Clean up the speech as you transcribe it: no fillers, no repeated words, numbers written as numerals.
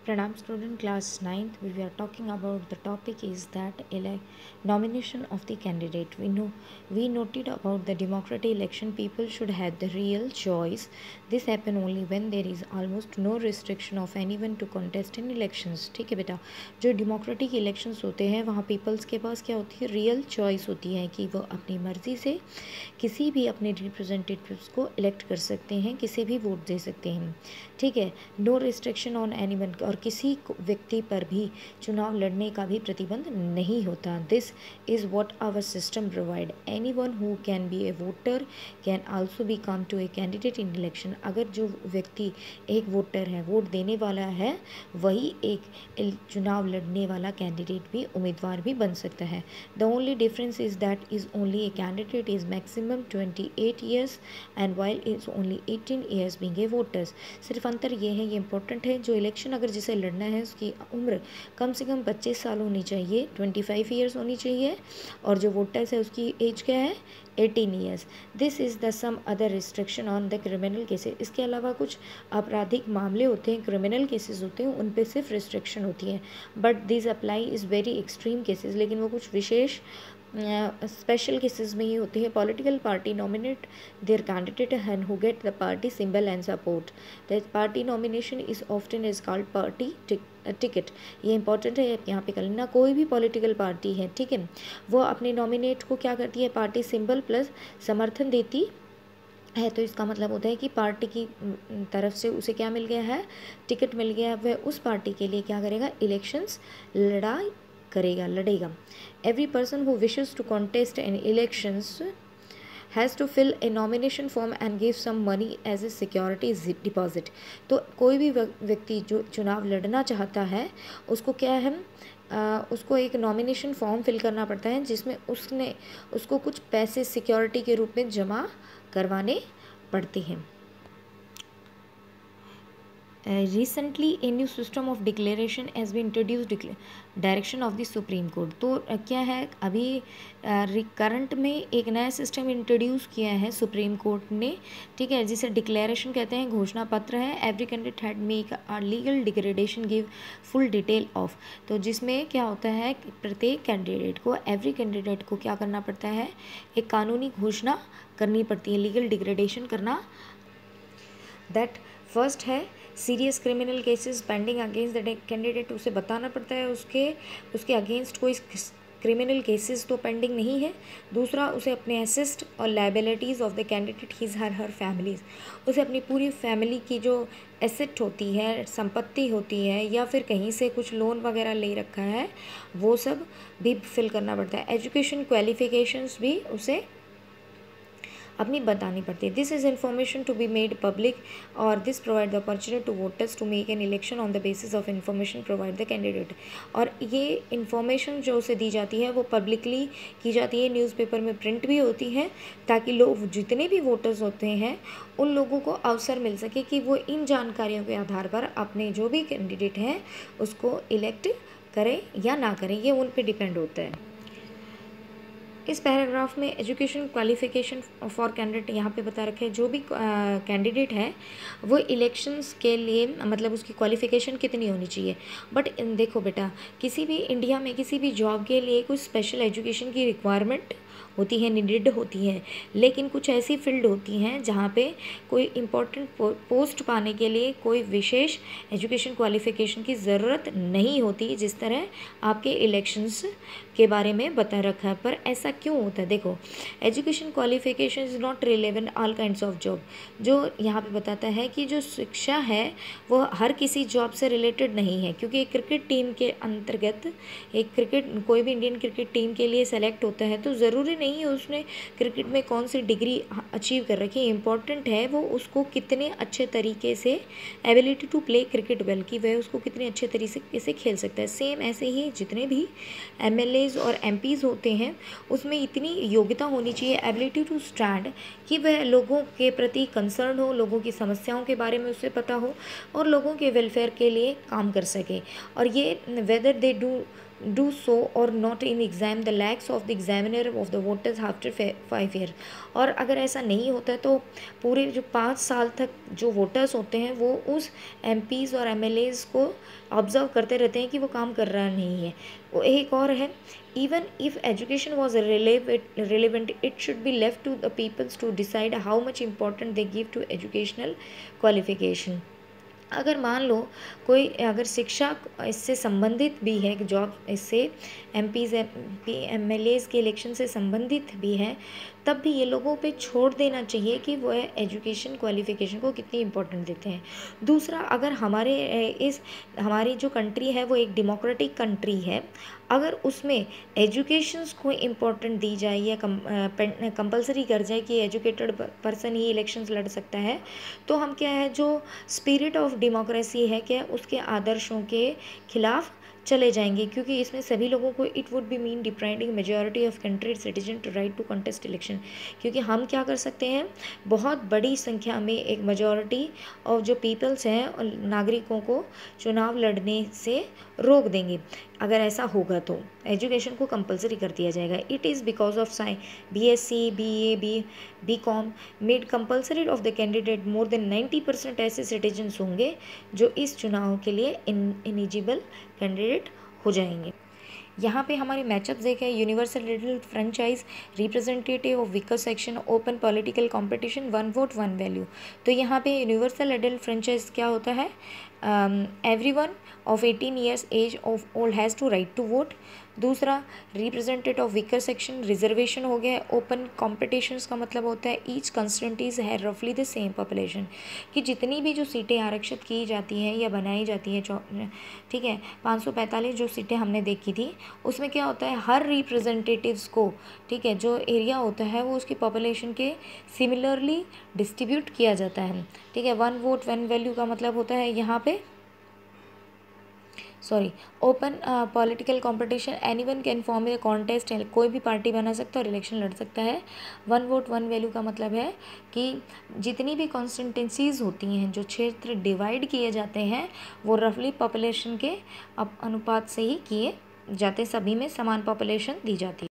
Pranam student class 9th we are talking about the topic is that nomination of the candidate. We noted about the democratic election people should have the real choice. This happen only when there is almost no restriction of anyone to contest in elections. ठीक है बेटा, जो democratic elections होते हैं वहाँ peoples के पास क्या होती है, रियल चॉइस होती है कि वो अपनी मर्ज़ी से किसी भी अपने रिप्रेजेंटेटिव्स को इलेक्ट कर सकते हैं, किसी भी वोट दे सकते हैं. ठीक है, नो रिस्ट्रिक्शन ऑन एनीवन, और किसी व्यक्ति पर भी चुनाव लड़ने का भी प्रतिबंध नहीं होता. This is what our system provide. Anyone who can be a voter can also be come to a candidate in election. अगर जो व्यक्ति एक वोटर है, वोट देने वाला है, वही एक चुनाव लड़ने वाला कैंडिडेट भी, उम्मीदवार भी बन सकता है. The only difference is that is only a candidate is maximum 28 years and while is only 18 years being a voters. सिर्फ अंतर ये है, ये इंपॉर्टेंट है, जो इलेक्शन अगर जिसे लड़ना है उसकी उम्र कम से कम 25 साल होनी चाहिए, 25 ईयर्स होनी चाहिए, और जो वोटर्स है उसकी एज क्या है, 18 years. This is the some other restriction on the criminal cases. इसके अलावा कुछ आपराधिक मामले होते हैं, क्रिमिनल केसेस होते हैं, उन पे सिर्फ रिस्ट्रिक्शन होती है. But this apply is very extreme cases, लेकिन वो कुछ विशेष स्पेशल केसेस में ही होती है. Political party nominate their candidate and who get the party symbol and support. The party nomination is often is called party ticket. ये important है, यहाँ पे कर लेना. कोई भी पॉलिटिकल पार्टी है, ठीक है, वो अपने नॉमिनेट को क्या करती है, पार्टी सिंबल प्लस समर्थन देती है. तो इसका मतलब होता है कि पार्टी की तरफ से उसे क्या मिल गया है, टिकट मिल गया है. वह उस पार्टी के लिए क्या करेगा, इलेक्शंस लड़ेगा. Every person who wishes to contest in elections has to fill a nomination form and give some money as a security deposit. तो कोई भी व्यक्ति जो चुनाव लड़ना चाहता है उसको क्या है, उसको एक नॉमिनेशन फॉर्म फिल करना पड़ता है, जिसमें उसको कुछ पैसे सिक्योरिटी के रूप में जमा करवाने पड़ते हैं. Recently a new system of declaration has been introduced, direction of the Supreme Court. तो क्या है, अभी करंट में एक नया सिस्टम इंट्रोड्यूस किया है सुप्रीम कोर्ट ने, ठीक है, जिसे डिक्लेरेशन कहते हैं, घोषणा पत्र है. Every candidate had make a legal declaration give full detail of. तो जिसमें क्या होता है, प्रत्येक कैंडिडेट को, एवरी कैंडिडेट को क्या करना पड़ता है, एक कानूनी घोषणा करनी पड़ती है, लीगल डिक्लेरेशन करना. दैट फर्स्ट है serious criminal cases pending against the candidate. उसे बताना पड़ता है उसके अगेंस्ट कोई क्रिमिनल केसेस तो पेंडिंग नहीं है. दूसरा, उसे अपने एसेस्ट और liabilities of the candidate his her families, उसे अपनी पूरी फैमिली की जो एसेट होती है, संपत्ति होती है, या फिर कहीं से कुछ लोन वगैरह ले रखा है, वो सब भी फिल करना पड़ता है. एजुकेशन क्वालिफिकेशंस भी उसे अपनी बतानी पड़ती है. This is information to be made public और this provide the opportunity to voters to make an election on the basis of information provide the candidate. और ये इन्फॉर्मेशन जो उसे दी जाती है वो पब्लिकली की जाती है, न्यूज़पेपर में प्रिंट भी होती है, ताकि लोग, जितने भी वोटर्स होते हैं, उन लोगों को अवसर मिल सके कि वो इन जानकारियों के आधार पर अपने जो भी कैंडिडेट हैं उसको इलेक्ट करें या ना करें. ये उन पर डिपेंड होता है. इस पैराग्राफ में एजुकेशन क्वालिफिकेशन फॉर कैंडिडेट यहाँ पे बता रखे हैं. जो भी कैंडिडेट है वो इलेक्शंस के लिए, मतलब उसकी क्वालिफिकेशन कितनी होनी चाहिए. बट देखो बेटा, किसी भी इंडिया में किसी भी जॉब के लिए कुछ स्पेशल एजुकेशन की रिक्वायरमेंट होती है, नीडेड होती है, लेकिन कुछ ऐसी फील्ड होती हैं जहाँ पे कोई इम्पोर्टेंट पोस्ट पाने के लिए कोई विशेष एजुकेशन क्वालिफिकेशन की ज़रूरत नहीं होती, जिस तरह आपके इलेक्शंस के बारे में बता रखा है. पर ऐसा क्यों होता है, देखो, education qualification is not relevant all kinds of job. जो यहाँ पे बताता है कि जो शिक्षा है वो हर किसी जॉब से रिलेटेड नहीं है, क्योंकि एक क्रिकेट टीम के अंतर्गत कोई भी इंडियन क्रिकेट टीम के लिए सेलेक्ट होता है तो ज़रूरी नहीं है उसने क्रिकेट में कौन सी डिग्री अचीव कर रखी है. इंपॉर्टेंट है वो उसको कितने अच्छे तरीके से ability to play cricket well, कि वह उसको कितने अच्छे तरीके से खेल सकता है. सेम ऐसे ही जितने भी MLAs और MPs होते हैं उसमें इतनी योग्यता होनी चाहिए, एबिलिटी टू स्टैंड, कि वह लोगों के प्रति कंसर्न हो, लोगों की समस्याओं के बारे में उसे पता हो और लोगों के वेलफेयर के लिए काम कर सके. और ये whether they do do so or not in exam the lakhs of the examiner of the voters after 5 year। और अगर ऐसा नहीं होता है तो पूरे जो 5 साल तक जो वोटर्स होते हैं वो उस MPs और MLAs को ऑब्जर्व करते रहते हैं कि वो काम कर रहा नहीं है। वो एक और है, even if education was relevant it should be left to the peoples to decide how much important they give to educational qualification। अगर मान लो कोई अगर शिक्षा इससे संबंधित भी है, जॉब इससे MPs MLAs के इलेक्शन से संबंधित भी है, तब भी ये लोगों पे छोड़ देना चाहिए कि वो एजुकेशन क्वालिफिकेशन को कितनी इम्पोर्टेंट देते हैं। दूसरा, अगर हमारी जो कंट्री है वो एक डेमोक्रेटिक कंट्री है, अगर उसमें एजुकेशंस को इम्पोर्टेंट दी जाए या कंपलसरी कर जाए कि एजुकेटेड पर्सन ही इलेक्शंस लड़ सकता है, तो हम क्या है जो स्पिरिट ऑफ डेमोक्रेसी है क्या उसके आदर्शों के खिलाफ चले जाएंगे, क्योंकि इसमें सभी लोगों को it would be mean depriving majority of country citizen to right to contest election. क्योंकि हम क्या कर सकते हैं, बहुत बड़ी संख्या में एक मेजॉरिटी ऑफ जो पीपल्स हैं नागरिकों को चुनाव लड़ने से रोक देंगे। अगर ऐसा होगा तो एजुकेशन को कंपलसरी कर दिया जाएगा। It is because of BSc BA BCom made compulsory of the candidate more than 90% ऐसे सिटीजन्स होंगे जो इस चुनाव के लिए इनिजिबल कैंडिडेट हो जाएंगे। यहाँ पे हमारे मैचअप देखें, universal adult franchise representative of weaker section open political competition 1 vote 1 value. तो यहाँ पे यूनिवर्सल एडल्ट फ्रेंचाइज क्या होता है, everyone of 18 years age of old has to right to vote. दूसरा, representative of weaker section reservation हो गया। Open competitions का मतलब होता है ईच कंस्टिट्यूंसीज है रफली द सेम पॉपुलेशन, कि जितनी भी जो सीटें आरक्षित की जाती हैं या बनाई जाती हैं, ठीक है, 545 जो सीटें हमने देखी थी उसमें क्या होता है, हर रिप्रेजेंटेटिव्स को, ठीक है, जो एरिया होता है वो उसकी पॉपुलेशन के सिमिलरली डिस्ट्रीब्यूट किया जाता है। ठीक है, 1 वोट 1 वैल्यू का मतलब होता है यहाँ पे open political competition anyone can form A contest, कोई भी पार्टी बना सकता है और इलेक्शन लड़ सकता है। 1 वोट 1 वैल्यू का मतलब है कि जितनी भी कॉन्स्टिट्यूंसीज होती हैं, जो क्षेत्र डिवाइड किए जाते हैं वो रफली पॉपुलेशन के अनुपात से ही किए जाते, सभी में समान पॉपुलेशन दी जाती है।